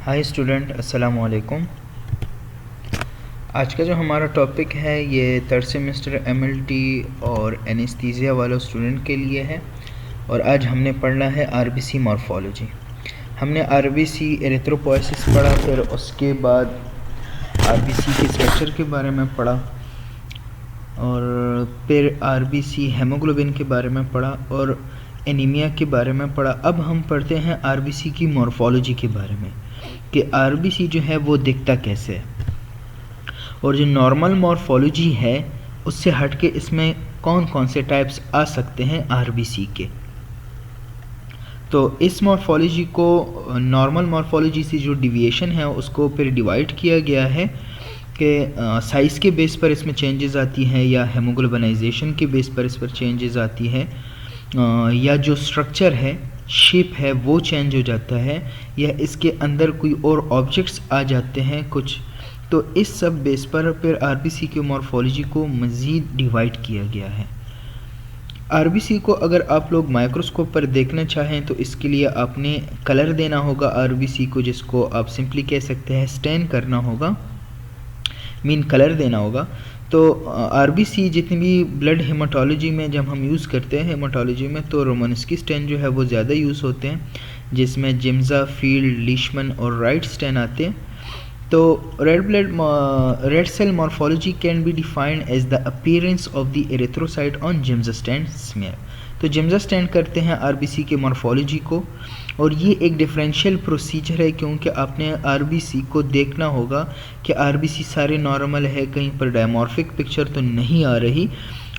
Hi student, अस्सलाम वालेकुम। आज का जो हमारा टॉपिक है ये थर्ड सेमेस्टर एमएलटी और एनेस्थीसिया वालों स्टूडेंट के लिए है। और आज हमने पढ़ना है आरबीसी मॉर्फोलॉजी। हमने आरबीसी एरिथ्रोपोएसिस पढ़ा, फिर उसके बाद आरबीसी के स्ट्रक्चर के बारे में पढ़ा और फिर आरबीसी हेमोग्लोबिन के बारे में पढ़ा और एनीमिया के बारे में पढ़ा। अब हम पढ़ते हैं आरबीसी की मॉर्फोलॉजी के बारे में कि आरबीसी जो है वो दिखता कैसे है और जो नॉर्मल मॉर्फोलॉजी है उससे हट के इसमें कौन कौन से टाइप्स आ सकते हैं आरबीसी के। तो इस मॉर्फोलॉजी को नॉर्मल मॉर्फोलॉजी से जो डिविएशन है उसको फिर डिवाइड किया गया है कि साइज़ के बेस पर इसमें चेंजेस आती हैं या हेमोग्लोबिनाइजेशन के बेस पर इस पर चेंजेस आती है या जो स्ट्रक्चर है, शेप है वो चेंज हो जाता है या इसके अंदर कोई और ऑब्जेक्ट्स आ जाते हैं कुछ। तो इस सब बेस पर फिर आरबीसी के मॉर्फोलॉजी को मज़ीद डिवाइड किया गया है। आरबीसी को अगर आप लोग माइक्रोस्कोप पर देखना चाहें तो इसके लिए आपने कलर देना होगा आरबीसी को, जिसको आप सिंपली कह सकते हैं स्टैन करना होगा, मीन कलर देना होगा। तो आरबीसी जितनी भी ब्लड हेमाटोलॉजी में जब हम यूज़ करते हैं हेमाटोलॉजी में तो रोमानस्की स्टैन जो है वो ज़्यादा यूज़ होते हैं, जिसमें जिम्जा, फील्ड, लीशमन और राइट स्टैन आते हैं। तो red cell morphology can be defined as the appearance of the erythrocyte on Giemsa stain smear. तो जिम्जा स्टैंड करते हैं आरबीसी के मॉर्फोलॉजी को और ये एक डिफरेंशियल प्रोसीजर है क्योंकि आपने आरबीसी को देखना होगा कि आरबीसी सारे नॉर्मल है, कहीं पर डायमॉर्फिक पिक्चर तो नहीं आ रही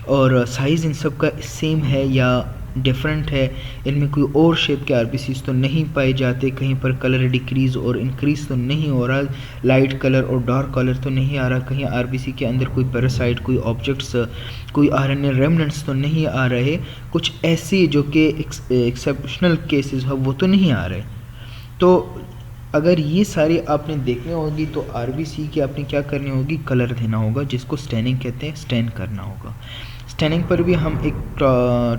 और साइज़ इन सब का सेम है या डिफरेंट है, इनमें कोई और शेप के आरबीसीज तो नहीं पाए जाते, कहीं पर कलर डिक्रीज़ और इंक्रीज़ तो नहीं हो रहा, लाइट कलर और डार्क कलर तो नहीं आ रहा, कहीं आरबीसी के अंदर कोई पैरासाइट, कोई ऑब्जेक्ट्स, कोई आरएनए रेमनेंट्स तो नहीं आ रहे, कुछ ऐसे जो कि एक्सेप्शनल केसेस है वो तो नहीं आ रहे। तो अगर ये सारी आपने देखनी होगी तो आरबीसी की आपने क्या करनी होगी, कलर देना होगा, जिसको स्टैनिंग कहते हैं, स्टैन करना होगा। स्टैनिंग पर भी हम एक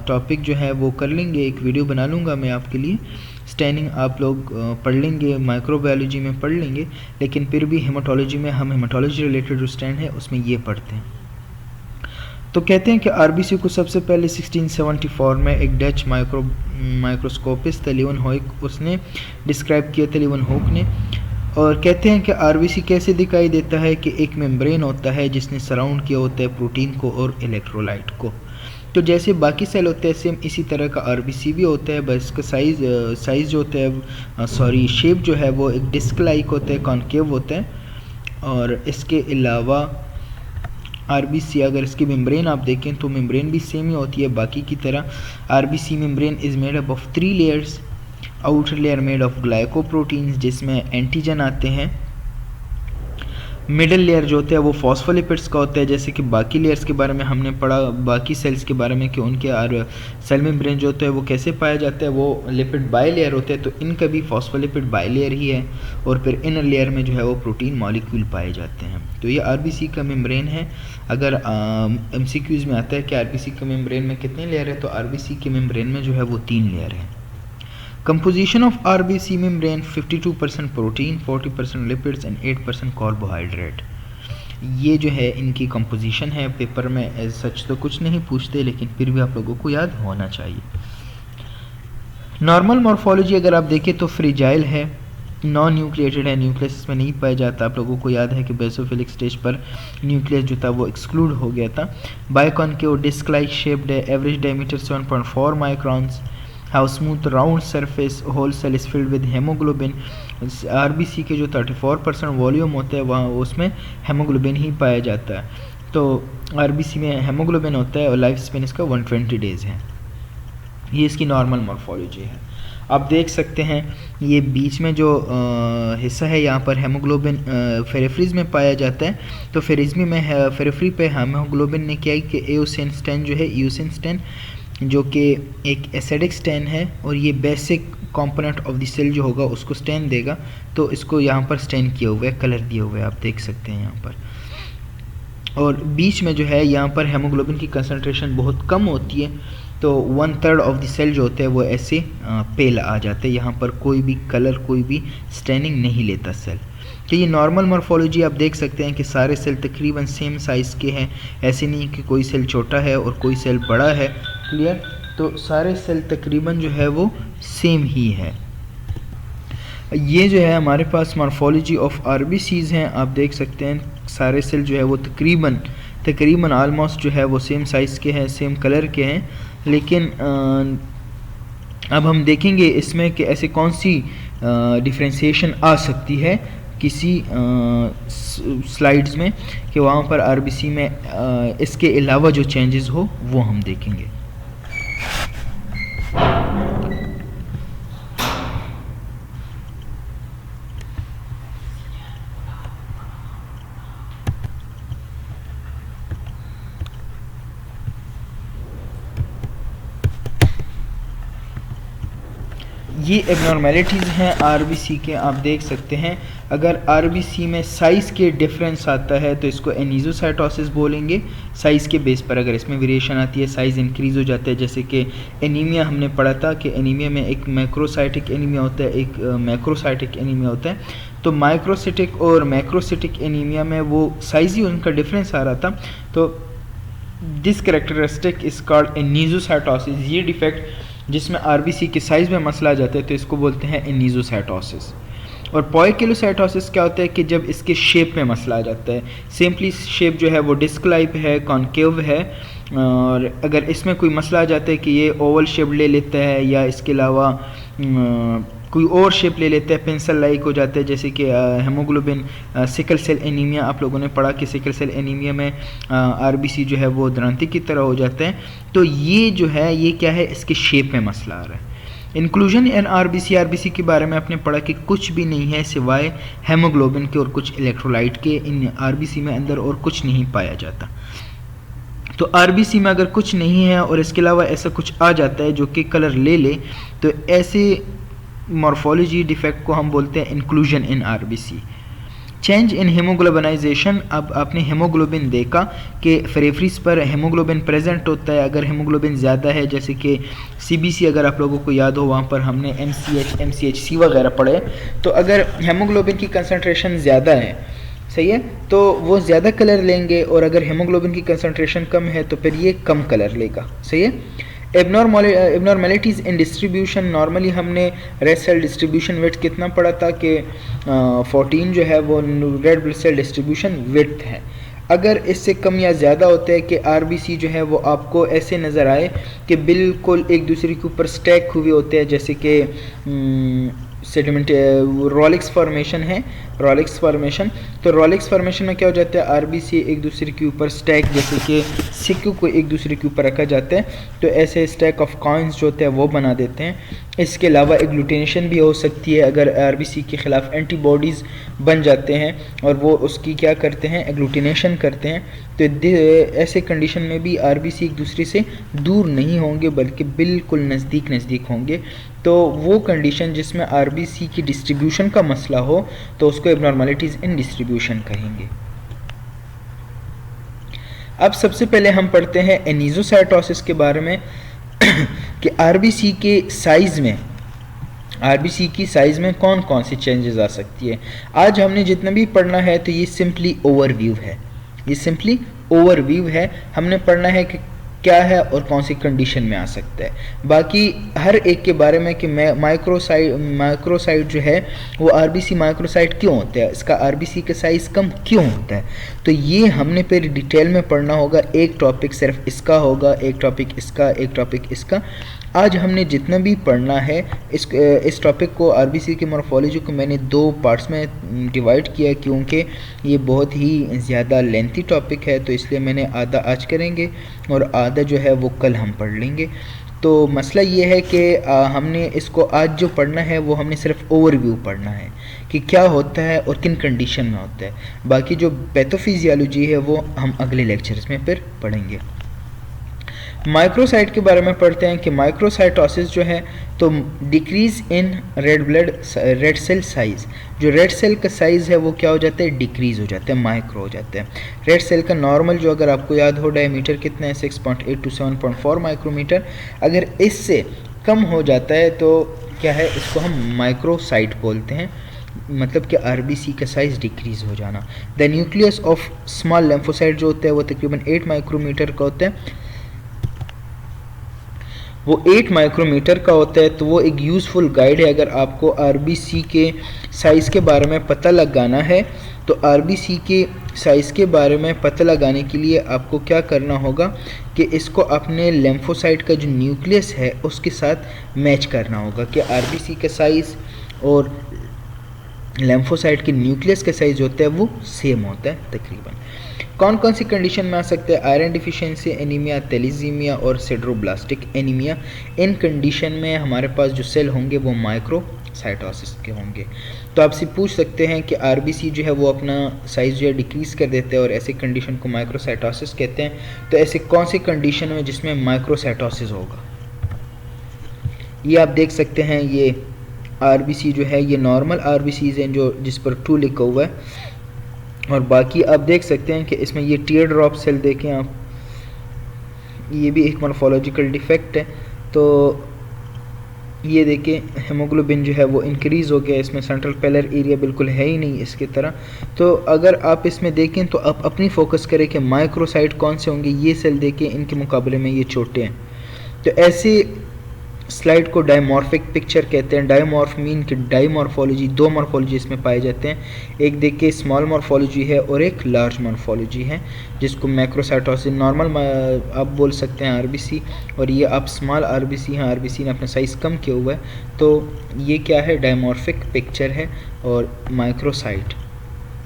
टॉपिक जो है वो कर लेंगे, एक वीडियो बना लूँगा मैं आपके लिए। स्टैनिंग आप लोग पढ़ लेंगे, माइक्रोबायोलॉजी में पढ़ लेंगे, लेकिन फिर भी हेमाटोलॉजी में हम हेमाटोलॉजी रिलेटेड जो स्टैंड है उसमें ये पढ़ते हैं। तो कहते हैं कि आरबीसी को सबसे पहले 1674 में एक डच माइक्रोस्कोपिस्ट लीवनहोक उसने डिस्क्राइब किया था, लीवनहोक ने। और कहते हैं कि आरबीसी कैसे दिखाई देता है कि एक मेम्ब्रेन होता है जिसने सराउंड किया होता है प्रोटीन को और इलेक्ट्रोलाइट को। तो जैसे बाकी सेल होते हैं सेम इसी तरह का आरबीसी भी होता है, बस इसका साइज़ जो होता है शेप जो है वो एक डिस्क लाइक होता है, कॉन्केव होता है। और इसके अलावा आरबीसी अगर इसकी मेम्ब्रेन आप देखें तो मेम्ब्रेन भी सेम ही होती है बाकी की तरह। RBC membrane is made up of 3 layers. Outer layer made of glycoproteins जिसमें एंटीजन आते हैं। मिडल लेयर जो होता है वो फॉस्फोलिपिड्स का होता है, जैसे कि बाकी लेयर्स के बारे में हमने पढ़ा, बाकी सेल्स के बारे में कि उनके सेल मेम्ब्रेन जो होता है वो कैसे पाया जाता है, वो लिपिड बाई लेयर होते हैं। तो इनका भी फॉस्फोलिपिड बाई लेयर ही है और फिर इनर लेयर में जो है वो प्रोटीन मॉलिक्यूल पाए जाते हैं। तो ये आरबीसी का मेम्ब्रेन है। अगर एमसीक्यूज़ में आता है कि आरबीसी के मेम्ब्रेन में कितने लेयर है, तो आरबीसी के मेम्ब्रेन में जो है वो 3 लेयर है। Composition of RBC membrane 52% protein, 40% lipids and 8% carbohydrate. ये जो है इनकी कंपोजिशन है। पेपर में एज सच तो कुछ नहीं पूछते, लेकिन फिर भी आप लोगों को याद होना चाहिए। नॉर्मल मॉर्फोलॉजी अगर आप देखें तो फ्रीजाइल है, नॉन न्यूक्लिएटेड है, न्यूक्लियस में नहीं पाया जाता। आप लोगों को याद है कि बेसोफिलिक स्टेज पर न्यूक्लियस जो था वो एक्सक्लूड हो गया था। बाइकॉनकेव डिस्क लाइक शेप्ड है, average diameter 7.4 microns, how smooth round surface, whole cell is filled with hemoglobin. RBC के जो 34% वॉल्यूम होता है वहाँ उसमें हेमोग्लोबिन ही पाया जाता है। तो आरबीसी में हेमोग्लोबिन होता है और लाइफ स्पेन इसका 120 डेज़ है। ये इसकी नॉर्मल मॉर्फोलॉजी है। आप देख सकते हैं ये बीच में जो हिस्सा है यहाँ पर हेमोग्लोबिन फेरेफ्रीज में पाया जाता है। तो फेरिज्मी में फेरेफ्री पे हेमोग्लोबिन ने क्या है कि एओसिन स्टैन जो है, यूसिन स्टैन जो कि एक एसिडिक स्टैन है और ये basic component of the cell जो होगा उसको स्टैन देगा। तो इसको यहाँ पर स्टैन किया हुआ है, कलर दिए हुए आप देख सकते हैं यहाँ पर। और बीच में जो है यहाँ पर हेमोग्लोबिन की कंसंट्रेशन बहुत कम होती है। तो 1/3 ऑफ द सेल जो होते हैं वो ऐसे पेल आ जाते हैं, यहाँ पर कोई भी कलर, कोई भी स्टैनिंग नहीं लेता सेल। तो ये नॉर्मल मॉर्फोलॉजी आप देख सकते हैं कि सारे सेल तकरीबन सेम साइज़ के हैं, ऐसे नहीं कि कोई सेल छोटा है और कोई सेल बड़ा है। क्लियर? तो सारे सेल तकरीबन जो है वो सेम ही है। ये जो है हमारे पास मॉर्फोलॉजी ऑफ आरबीसीज हैं, आप देख सकते हैं सारे सेल जो है वो तकरीबन आलमोस्ट जो है वो सेम साइज़ के हैं, सेम कलर के हैं। लेकिन अब हम देखेंगे इसमें कि ऐसे कौन सी डिफ्रेंशिएशन आ सकती है किसी स्लाइड्स में कि वहाँ पर आरबीसी में इसके अलावा जो चेंजेस हो वो हम देखेंगे। ये एबनॉर्मेलिटीज़ हैं आरबीसी के, आप देख सकते हैं। अगर आरबीसी में साइज़ के डिफरेंस आता है तो इसको एनीज़ोसाइटोसिस बोलेंगे। साइज़ के बेस पर अगर इसमें वेरिएशन आती है, साइज़ इंक्रीज़ हो जाता है, जैसे कि एनीमिया हमने पढ़ा था कि एनीमिया में एक मैक्रोसाइटिक एनीमिया होता है, एक मैक्रोसाइटिक एनीमिया होता है। तो माइक्रोसिटिक और मैक्रोसिटिक एनीमिया में वो साइज़ ही उनका डिफरेंस आ रहा था। तो दिस कैरेक्टरिस्टिक इज़ कॉल्ड एनीज़ोसाइटोसिस। ये डिफेक्ट जिसमें आरबीसी के साइज़ में मसला आ जाता है तो इसको बोलते हैं एनीज़ोसाइटोसिस। और पॉइकिलोसाइटोसिस क्या होता है कि जब इसके शेप में मसला आ जाता है। सिंपली शेप जो है वो डिस्क लाइक है, कॉनकेव है, और अगर इसमें कोई मसला आ जाता है कि ये ओवल शेप ले लेता है या इसके अलावा कोई और शेप ले लेता है, पेंसिल लाइक हो जाता है, जैसे कि हेमोग्लोबिन सिकल सेल एनीमिया आप लोगों ने पढ़ा कि सिकल सेल एनीमिया में आरबीसी जो है वो द्रांति की तरह हो जाते हैं। तो ये जो है ये क्या है, इसके शेप में मसला आ रहा है। इंक्लूजन इन आरबीसी के बारे में आपने पढ़ा कि कुछ भी नहीं है सिवाय हेमोग्लोबिन के और कुछ इलेक्ट्रोलाइट के। इन आरबीसी में अंदर और कुछ नहीं पाया जाता। तो आरबीसी में अगर कुछ नहीं है और इसके अलावा ऐसा कुछ आ जाता है जो कि कलर ले ले, तो ऐसे मॉर्फोलॉजी डिफेक्ट को हम बोलते हैं inclusion in RBC. Change in haemoglobinisation, अब आपने हेमोग्लोबिन देखा कि फेरेफ्रीज पर हेमोग्लोबिन प्रेजेंट होता है। अगर हेमोग्लोबिन ज़्यादा है, जैसे कि सीबीसी अगर आप लोगों को याद हो, वहाँ पर हमने MCHC वगैरह पढ़े, तो अगर हेमोग्लोबिन की कंसनट्रेशन ज़्यादा है, सही है, तो वो ज़्यादा कलर लेंगे, और अगर हेमोग्लोबिन की कंसनट्रेशन कम है तो फिर ये कम कलर लेगा, सही है। एबनॉर्मेलिटीज़ इन डिस्ट्रीब्यूशन, नॉर्मली हमने रेड सेल डिस्ट्रीब्यूशन विड्थ कितना पढ़ा था कि 14 जो है वो red blood cell distribution width है। अगर इससे कम या ज़्यादा होता है कि आरबीसी जो है वो आपको ऐसे नज़र आए कि बिल्कुल एक दूसरे के ऊपर स्टैक हुए होते हैं, जैसे कि सेडिमेंट रोलिक्स फॉर्मेशन है, रोलिक्स फॉर्मेशन। तो रोलिक्स फॉर्मेशन में क्या हो जाता है, आरबीसी एक दूसरे के ऊपर स्टैक, जैसे कि सिक्कों को एक दूसरे के ऊपर रखा जाता है, तो ऐसे स्टैक ऑफ कॉइन्स जो होते हैं वो बना देते हैं। इसके अलावा एग्लूटिनेशन भी हो सकती है, अगर आरबीसी के ख़िलाफ़ एंटीबॉडीज़ बन जाते हैं और वो उसकी क्या करते हैं, एग्लूटिनेशन करते हैं। तो ऐसे कंडीशन में भी आरबीसी एक दूसरे से दूर नहीं होंगे बल्कि बिल्कुल नज़दीक होंगे। तो वो कंडीशन जिसमें आरबीसी की डिस्ट्रीब्यूशन का मसला हो तो उसको एबनॉर्मेलिटीज़ इन डिस्ट्रीब्यूशन कहेंगे। अब सबसे पहले हम पढ़ते हैं एनीज़ोसाइटोसिस के बारे में कि आरबीसी के साइज़ में, आरबीसी की साइज़ में कौन कौन सी चेंजेस आ सकती है। आज हमने जितना भी पढ़ना है तो ये सिंपली ओवरव्यू है, ये सिंपली ओवरव्यू है। हमने पढ़ना है कि क्या है और कौन सी कंडीशन में आ सकता है। बाकी हर एक के बारे में कि माइक्रोसाइट जो है वो आरबीसी माइक्रोसाइट क्यों होता है, इसका आरबीसी का साइज़ कम क्यों होता है, तो ये हमने फिर डिटेल में पढ़ना होगा। एक टॉपिक सिर्फ इसका होगा, एक टॉपिक इसका, एक टॉपिक इसका। आज हमने जितना भी पढ़ना है इस टॉपिक को, आरबीसी की मॉर्फोलॉजी को मैंने 2 पार्ट्स में डिवाइड किया है क्योंकि ये बहुत ही ज़्यादा लेंथी टॉपिक है, तो इसलिए मैंने आधा आज करेंगे और आधा जो है वो कल हम पढ़ लेंगे। तो मसला ये है कि हमने इसको आज जो पढ़ना है वो हमने सिर्फ ओवरव्यू पढ़ना है कि क्या होता है और किन कंडीशन में होता है। बाकी जो पैथोफिजियोलॉजी है वो हम अगले लेक्चर्स में फिर पढ़ेंगे। माइक्रोसाइट के बारे में पढ़ते हैं कि माइक्रोसाइटोसिस जो है तो decrease in red cell size, जो रेड सेल का साइज़ है वो क्या हो जाता है, डिक्रीज़ हो जाता है, माइक्रो हो जाता है। रेड सेल का नॉर्मल जो अगर आपको याद हो डायमीटर कितना है 6.8 to 7.4 माइक्रोमीटर, अगर इससे कम हो जाता है तो क्या है, इसको हम माइक्रोसाइट बोलते हैं, मतलब कि आरबीसी का साइज़ डिक्रीज़ हो जाना। The nucleus of small lymphocyte जो होता है वो तकरीबन 8 माइक्रोमीटर का होता है, वो 8 माइक्रोमीटर का होता है। तो वो एक यूज़फुल गाइड है अगर आपको आरबीसी के साइज़ के बारे में पता लगाना है। तो आरबीसी के साइज़ के बारे में पता लगाने के लिए आपको क्या करना होगा कि इसको अपने लिम्फोसाइट का जो न्यूक्लियस है उसके साथ मैच करना होगा कि आरबीसी का साइज़ और लिम्फोसाइट के न्यूक्लियस का साइज़ होता है वो सेम होता है तकरीबन। कौन कौन सी कंडीशन में आ सकते हैं, आयरन डिफिशिएंसी एनीमिया, थैलेसीमिया और सिड्रोब्लास्टिक एनीमिया। इन कंडीशन में हमारे पास जो सेल होंगे वो माइक्रोसाइटोसिस के होंगे। तो आपसे पूछ सकते हैं कि आरबीसी जो है वो अपना साइज़ जो है डिक्रीज़ कर देते हैं और ऐसी कंडीशन को माइक्रोसाइटोसिस कहते हैं। तो ऐसे कौन सी कंडीशन में जिसमें माइक्रोसाइटोसिस होगा, ये आप देख सकते हैं। ये आरबीसी जो है ये नॉर्मल आरबीसीज हैं जो जिस पर 2 लिखा हुआ है, और बाकी आप देख सकते हैं कि इसमें ये टीयर ड्रॉप सेल देखें आप, ये भी एक मॉर्फोलॉजिकल डिफेक्ट है। तो ये देखें हेमोग्लोबिन जो है वो इंक्रीज़ हो गया, इसमें सेंट्रल पेलर एरिया बिल्कुल है ही नहीं इसकी तरह। तो अगर आप इसमें देखें तो आप अपनी फोकस करें कि माइक्रोसाइट कौन से होंगे, ये सेल देखें इनके मुकाबले में ये छोटे हैं। तो ऐसे स्लाइड को डायमॉर्फिक पिक्चर कहते हैं। डायमॉर्फ मीन कि डायमॉर्फोलॉजी, दो मॉर्फोलॉजी इसमें पाए जाते हैं, एक देखिए स्मॉल मॉर्फोलॉजी है और एक लार्ज मॉर्फोलॉजी है, जिसको मैक्रोसाइटोसिस नॉर्मल आप बोल सकते हैं आरबीसी, और ये आप स्मॉल आरबीसी हैं, आरबीसी ने अपना साइज़ कम किया हुआ है। तो ये क्या है, डायमॉर्फिक पिक्चर है। और microcyte,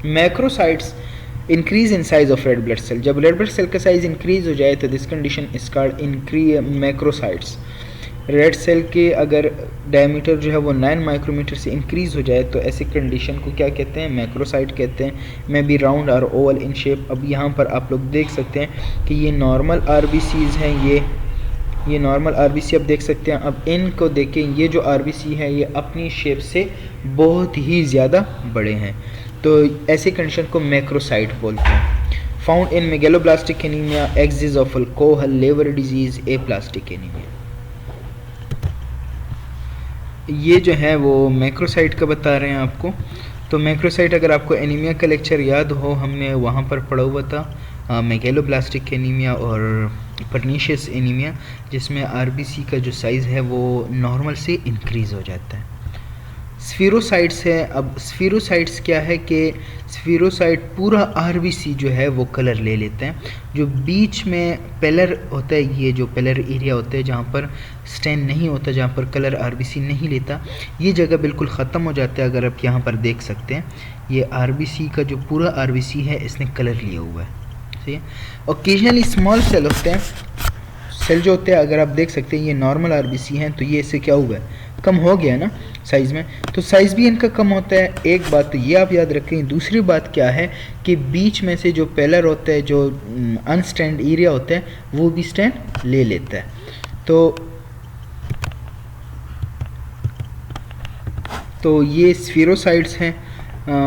macrocytes increase in size of red blood cell, जब रेड ब्लड सेल का साइज इंक्रीज हो जाए तो this condition is called macrocytes. Red cell के अगर डायमीटर जो है वो 9 माइक्रोमीटर से इंक्रीज़ हो जाए तो ऐसी कंडीशन को क्या कहते हैं, मैक्रोसाइट कहते हैं। में बी राउंड और ओवल इन शेप। अब यहाँ पर आप लोग देख सकते हैं कि ये नॉर्मल आरबीसीज हैं, ये नॉर्मल आरबीसी आप देख सकते हैं। अब इनको देखें, ये जो आरबीसी है ये अपनी शेप से बहुत ही ज़्यादा बड़े हैं, तो ऐसी कंडीशन को मैक्रोसाइट बोलते हैं। Found in megaloblastic anaemia, excess of alcohol, liver disease, aplastic anaemia. ये जो है वो मैक्रोसाइट का बता रहे हैं आपको। तो मैक्रोसाइट अगर आपको एनीमिया का लेक्चर याद हो, हमने वहाँ पर पढ़ा हुआ था मेगेलोब्लास्टिक एनीमिया और परनीशियस एनीमिया, जिसमें आरबीसी का जो साइज़ है वो नॉर्मल से इंक्रीज़ हो जाता है। स्फीरोसाइट्स है। अब स्फीरोसाइट्स क्या है कि स्फीरोसाइट पूरा आरबीसी जो है वो कलर ले लेते हैं। जो बीच में पेलर होता है, ये जो पेलर एरिया होता है जहाँ पर स्टेन नहीं होता, जहाँ पर कलर आरबीसी नहीं लेता, ये जगह बिल्कुल ख़त्म हो जाता है। अगर आप यहाँ पर देख सकते हैं, ये आरबीसी का जो पूरा आरबीसी है इसने कलर लिया हुआ है, ठीक है। ओकेजनली स्मॉल सेल होते हैं, सेल जो होते हैं अगर आप देख सकते हैं ये नॉर्मल आरबीसी हैं, तो ये इससे क्या हुआ है, कम हो गया ना साइज़ में, तो साइज़ भी इनका कम होता है। एक बात तो ये आप याद रखें। दूसरी बात क्या है कि बीच में से जो पेलर होता है, जो अनस्टैंड एरिया होता है, वो भी स्टैंड ले लेता है। तो ये स्फीरोसाइट्स हैं।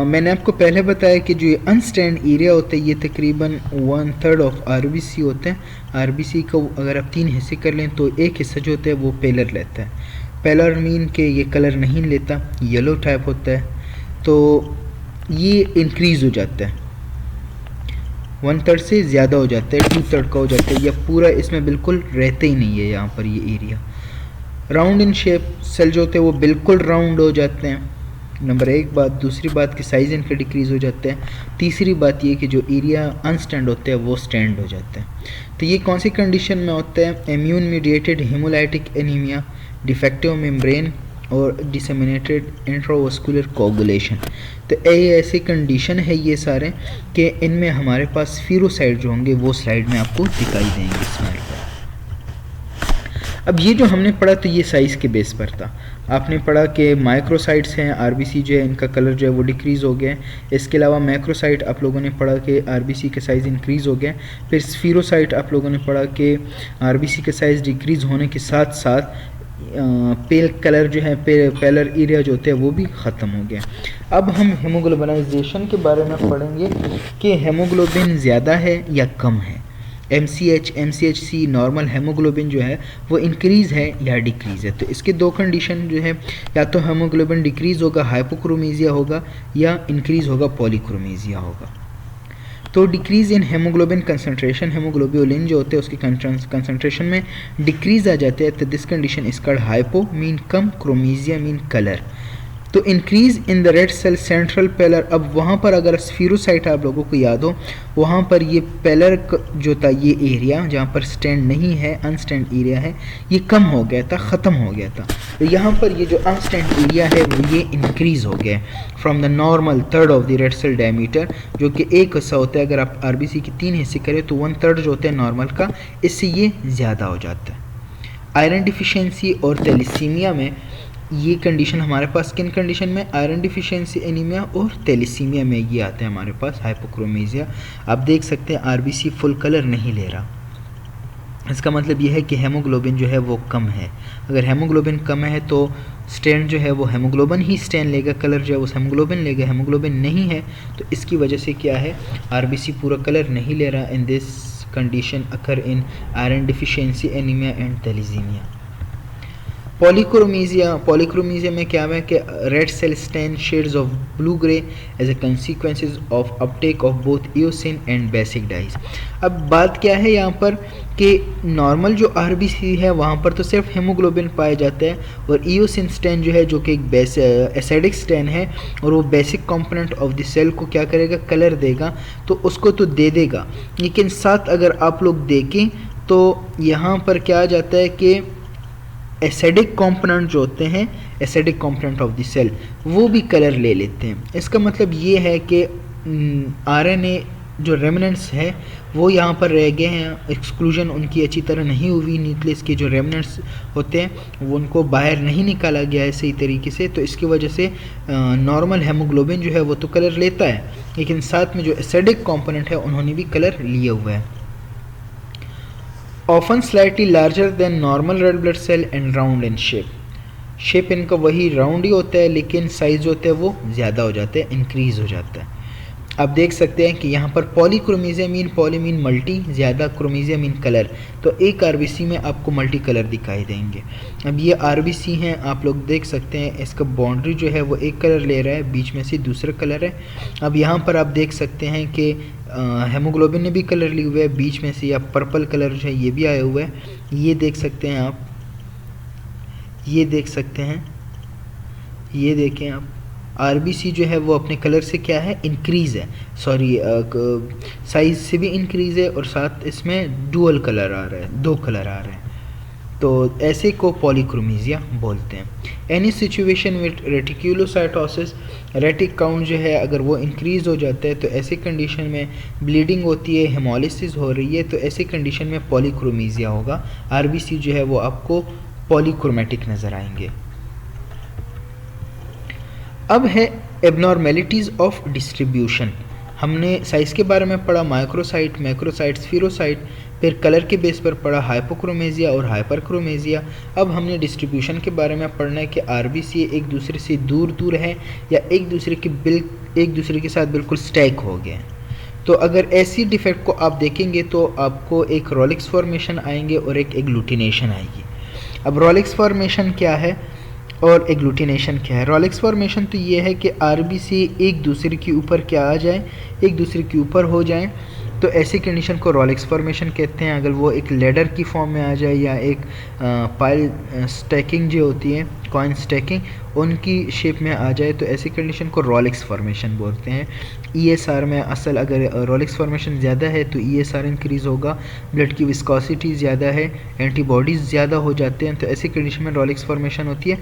मैंने आपको पहले बताया कि जो ये अनस्टैंड एरिया होता है ये तकरीबन 1/3 ऑफ आरबीसी होते हैं। आरबीसी को अगर आप 3 हिस्से कर लें तो एक हिस्सा जो होता है वो पेलर लेता है। पेलर मीन के ये कलर नहीं लेता, येलो टाइप होता है, तो ये इंक्रीज़ हो जाता है, 1/3 से ज़्यादा हो जाता है, 2/3 का हो जाता है, या पूरा इसमें बिल्कुल रहता ही नहीं है यहाँ पर ये area. Round in shape cell जो होते हैं वो बिल्कुल राउंड हो जाते हैं, नंबर एक बात। दूसरी बात कि साइज़ इनका डिक्रीज़ हो जाता है। तीसरी बात ये कि जो एरिया अनस्टैंड होते हैं वो स्टैंड हो जाते हैं। तो ये कौन सी कंडीशन में होता है, immune mediated haemolytic anaemia, defective membrane और डिसेमिनेटेड इंट्रावास्कुलर कोगुलेशन। तो ऐसी कंडीशन है ये सारे कि इनमें हमारे पास स्फीरोसाइट जो होंगे वो स्लाइड में आपको दिखाई देंगे स्लाइड पर। अब ये जो हमने पढ़ा तो ये साइज़ के बेस पर था। आपने पढ़ा कि माइक्रोसाइट्स हैं, आरबीसी जो है इनका कलर जो है वो डिक्रीज़ हो गया है। इसके अलावा मैक्रोसाइट आप लोगों ने पढ़ा कि आरबीसी के साइज़ इंक्रीज़ हो गया। फिर स्फीरोसाइट आप लोगों ने पढ़ा कि आरबीसी के साइज़ डिक्रीज़ होने के साथ साथ पेल कलर जो है पेलर एरिया जो होते हैं वो भी ख़त्म हो गया। अब हम हेमोग्लोबिनाइजेशन के बारे में पढ़ेंगे कि हेमोग्लोबिन ज़्यादा है या कम है। MCHC नॉर्मल हेमोग्लोबिन जो है वो इंक्रीज़ है या डिक्रीज़ है। तो इसके दो कंडीशन जो है, या तो हेमोग्लोबिन डिक्रीज़ होगा हाइपोक्रोमेसिया होगा, या इंक्रीज़ होगा पॉलीक्रोमेसिया होगा। तो डिक्रीज़ इन हेमोग्लोबिन कंसनट्रेशन, हेमोग्लोबिन जो होते हैं उसके कंसनट्रेशन में डिक्रीज़ आ जाते हैं, तो this condition is called hypo mean कम, क्रोमेसिया मीन कलर। तो increase in the red cell central pallor, अब वहाँ पर अगर स्फीरोसाइट आप लोगों को याद हो, वहाँ पर ये पेलर जो था, ये एरिया जहाँ पर स्टैंड नहीं है, अनस्टैंड एरिया है, ये कम हो गया था, ख़त्म हो गया था। तो यहाँ पर ये जो अनस्टैंड एरिया है वो ये इंक्रीज़ हो गया from the normal third of the red cell diameter, जो कि एक हिस्सा होता है। अगर आप आरबीसी के 3 हिस्से करें तो 1/3 जो होता है नॉर्मल का, इससे ये ज़्यादा हो जाता है। आयरन डिफिशियंसी और थैलेसीमिया में ये कंडीशन हमारे पास, किन कंडीशन में? आयरन डिफिशियंसी एनीमिया और थैलेसीमिया में ये आता है हमारे पास हाइपोक्रोमेसिया। आप देख सकते हैं आरबीसी फुल कलर नहीं ले रहा, इसका मतलब ये है कि हेमोग्लोबिन जो है वो कम है। अगर हेमोग्लोबिन कम है तो स्टैंड जो है वो हेमोग्लोबिन ही स्टैंड लेगा, कलर जो है वो हेमोग्लोबिन लेगा। हेमोग्लोबिन नहीं है तो इसकी वजह से क्या है, आरबीसी पूरा कलर नहीं ले रहा। In this condition occur in iron deficiency anaemia and thalassaemia. Polychromasia में क्या है कि red cell stain shades of blue grey as a consequences of uptake of both eosin and basic dyes. अब बात क्या है यहाँ पर कि नॉर्मल जो आरबीसी है वहाँ पर तो सिर्फ हेमोग्लोबिन पाया जाता है, और ईओसिन स्टैंड जो है जो कि एक एसिडिक स्टैंड है, और वो basic component of the cell को क्या करेगा, कलर देगा, तो उसको तो दे देगा। लेकिन साथ अगर आप लोग देखें तो यहाँ पर क्या आ जाता है कि एसिडिक कंपोनेंट जो होते हैं, acidic component of the cell, वो भी कलर ले लेते हैं। इसका मतलब ये है कि आरएनए जो रेमिनेंट्स है वो यहाँ पर रह गए हैं, एक्सक्लूजन उनकी अच्छी तरह नहीं हुई, न्यूक्लियस के जो रेमिनेंट्स होते हैं वो उनको बाहर नहीं निकाला गया है सही तरीके से। तो इसकी वजह से नॉर्मल हेमोग्लोबिन जो है वो तो कलर लेता है, लेकिन साथ में जो एसिडिक कंपोनेंट है उन्होंने भी कलर लिया हुआ है। Often slightly larger than normal red blood cell and round in shape इनका वही राउंड ही होता है, लेकिन साइज जो होता है वो ज़्यादा हो जाता है, इंक्रीज़ हो जाता है। आप देख सकते हैं कि यहाँ पर पॉलीक्रोमेसिया मीन, पॉली मीन मल्टी, ज़्यादा, क्रोमेसिया मीन कलर, तो एक आरबीसी में आपको मल्टी कलर दिखाई देंगे। अब ये आरबीसी हैं, आप लोग देख सकते हैं इसका बाउंड्री जो है वो एक कलर ले रहा है, बीच में से दूसरा कलर है। अब यहाँ पर आप देख सकते हैं कि हेमोग्लोबिन ने भी कलर लिए हुए है, बीच में से या पर्पल कलर जो है ये भी आया हुआ है, ये देख सकते हैं आप, ये देख सकते हैं, ये देखें आप, आरबीसी जो है वो अपने कलर से क्या है, इंक्रीज़ है, सॉरी साइज से भी इंक्रीज़ है, और साथ इसमें डुअल कलर आ रहा है, 2 कलर आ रहे हैं। तो ऐसे को पॉलीक्रोमेसिया बोलते हैं। Any situation with reticulocytosis, retic count जो है अगर वो इंक्रीज़ हो जाता है तो ऐसे कंडीशन में ब्लीडिंग होती है, हेमोलिसिस हो रही है, तो ऐसे कंडीशन में पॉलीक्रोमेसिया होगा। आरबीसी जो है वो आपको पॉलीक्रोमेटिक नज़र आएंगे। अब है एबनॉर्मेलिटीज़ ऑफ डिस्ट्रीब्यूशन। हमने साइज़ के बारे में पढ़ा, माइक्रोसाइट, मैक्रोसाइट, स्फीरोसाइट, फिर कलर के बेस पर पढ़ा हाइपोक्रोमेसिया और हाइपरक्रोमेसिया। अब हमने डिस्ट्रीब्यूशन के बारे में पढ़ना है कि आरबीसी एक दूसरे से दूर दूर है या एक दूसरे के साथ बिल्कुल स्टैक हो गए हैं। तो अगर ऐसी डिफेक्ट को आप देखेंगे तो आपको एक रोलिक्स फॉर्मेशन आएंगे और एक एग्लूटिनेशन आएगी। अब रोलिक्स फॉर्मेशन क्या है और एग्लूटिनेशन क्या है? रोलिक्स फॉर्मेशन तो ये है कि आरबीसी एक दूसरे के ऊपर क्या आ जाए, एक दूसरे के ऊपर हो जाए, तो ऐसी कंडीशन को रोलिक्स फॉर्मेशन कहते हैं। अगर वो एक लेडर की फॉर्म में आ जाए या एक पाइल स्टैकिंग जो होती है, कॉइन स्टैकिंग, उनकी शेप में आ जाए, तो ऐसी कंडीशन को रोलिक्स फॉर्मेशन बोलते हैं। ईएसआर में असल अगर रोलिक्स फॉर्मेशन ज़्यादा है तो ईएसआर इंक्रीज़ होगा, ब्लड की विस्कोसिटी ज़्यादा है, एंटीबॉडीज़ ज़्यादा हो जाते हैं, तो ऐसी कंडीशन में रोलिक्स फॉर्मेशन होती है।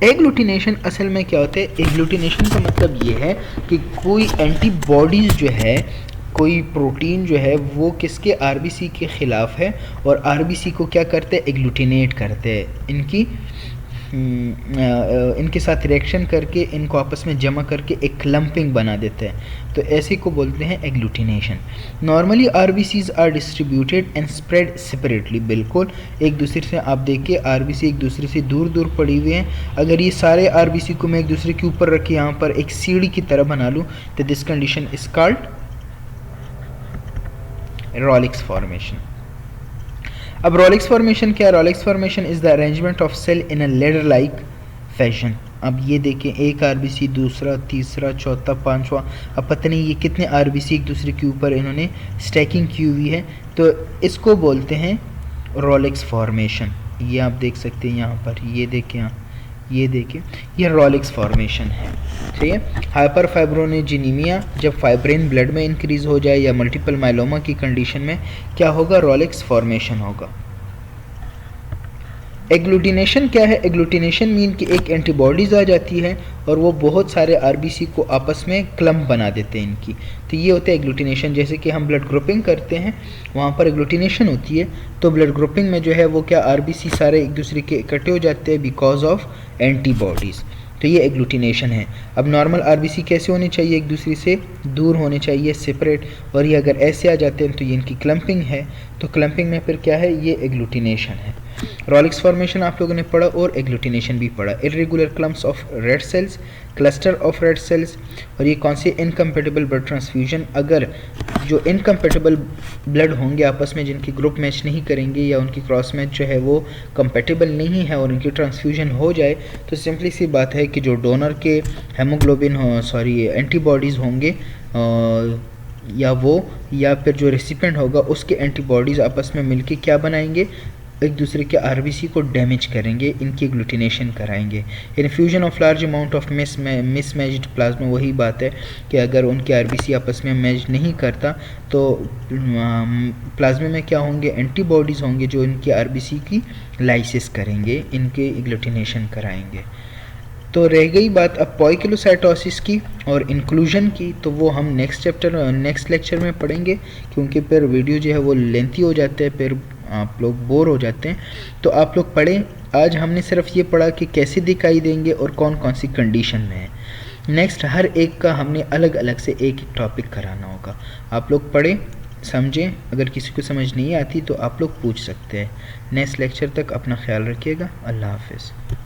एग्लूटिनेशन असल में क्या होता है? एग्लूटिनेशन का मतलब ये है कि कोई एंटीबॉडीज़ जो है कोई प्रोटीन जो है वो किसके आरबीसी के ख़िलाफ़ है और आरबीसी को क्या करते हैं, एग्लूटिनेट करते हैं, इनके साथ रिएक्शन करके इनको आपस में जमा करके एक क्लम्पिंग बना देते हैं, तो ऐसे को बोलते हैं agglutination. Normally RBCs are distributed and spread separately, बिल्कुल एक दूसरे से आप देखिए आरबीसी एक दूसरे से दूर दूर पड़ी हुई हैं। अगर ये सारे आरबीसी को मैं एक दूसरे के ऊपर रख के यहाँ पर एक सीढ़ी की तरह बना लूँ तो this condition is called rouleaux formation. अब रॉलिक्स फॉर्मेशन क्या है? Rouleaux formation is the arrangement of cell in a ladder like fashion. अब ये देखें एक आरबीसी, दूसरा, तीसरा, चौथा, पांचवा, अब पता नहीं ये कितने आरबीसी एक दूसरे के ऊपर इन्होंने स्टैकिंग की हुई है, तो इसको बोलते हैं रॉलिक्स फॉर्मेशन। ये आप देख सकते हैं यहाँ पर, ये देखें यहाँ, ये देखें, ये रॉलिक्स फॉर्मेशन है, ठीक है। हाइपर फाइब्रोनेजिनीमिया, जब फाइब्रिन ब्लड में इंक्रीज हो जाए या मल्टीपल माइलोमा की कंडीशन में क्या होगा, रॉलिक्स फॉर्मेशन होगा। एग्लूटिनेशन क्या है? एग्लूटिनेशन मीन कि एक एंटीबॉडीज़ आ जाती है और वो बहुत सारे आरबीसी को आपस में क्लम्प बना देते हैं इनकी, तो ये होता है एग्लूटिनेशन। जैसे कि हम ब्लड ग्रुपिंग करते हैं वहाँ पर एग्लूटिनेशन होती है, तो ब्लड ग्रुपिंग में जो है वो क्या आरबीसी सारे एक दूसरे के इकट्ठे हो जाते हैं बिकॉज ऑफ एंटीबॉडीज़, तो ये एग्लूटिनेशन है। अब नॉर्मल आरबीसी कैसे होने चाहिए, एक दूसरे से दूर होने चाहिए, सेपरेट, और ये अगर ऐसे आ जाते हैं तो ये इनकी क्लम्पिंग है, तो क्लम्पिंग में फिर क्या है, ये एग्लूटिनेशन है। रॉलिक्स फॉर्मेशन आप लोगों ने पढ़ा और एग्लूटिनेशन भी पढ़ा। Irregular clumps of red cells, cluster of red cells, और ये कौन से इनकम्पेटिबल ब्लड ट्रांसफ्यूजन, अगर जो इनकम्पेटिबल ब्लड होंगे आपस में, जिनकी ग्रुप मैच नहीं करेंगे या उनकी क्रॉस मैच जो है वो कंपेटिबल नहीं है और इनकी ट्रांसफ्यूजन हो जाए, तो सिंपली सी बात है कि जो डोनर के हेमोग्लोबिन एंटीबॉडीज़ होंगे या वो, या फिर जो रेसिपिएंट होगा उसके एंटीबॉडीज़ आपस में मिलके क्या बनाएंगे, एक दूसरे के आरबीसी को डैमेज करेंगे, इनकी एग्लूटिनेशन कराएंगे। Infusion of large amount of mismatched plasma, वही बात है कि अगर उनके आरबीसी आपस में मैच नहीं करता तो प्लाज्मा में क्या होंगे, एंटीबॉडीज़ होंगे जो इनकी आरबीसी की लाइसिस करेंगे, इनके एग्लूटिनेशन कराएंगे। तो रह गई बात अब पॉइकिलोसाइटोसिस की और इंक्लूजन की, तो वो हम नेक्स्ट लेक्चर में पढ़ेंगे, क्योंकि फिर वीडियो जो है वो लेंथी हो जाते हैं, फिर आप लोग बोर हो जाते हैं, तो आप लोग पढ़ें। आज हमने सिर्फ ये पढ़ा कि कैसे दिखाई देंगे और कौन कौन सी कंडीशन में है। नेक्स्ट हर एक का हमने अलग अलग से एक टॉपिक कराना होगा। आप लोग पढ़ें, समझें, अगर किसी को समझ नहीं आती तो आप लोग पूछ सकते हैं। नेक्स्ट लेक्चर तक अपना ख्याल रखिएगा। अल्लाह हाफिज़।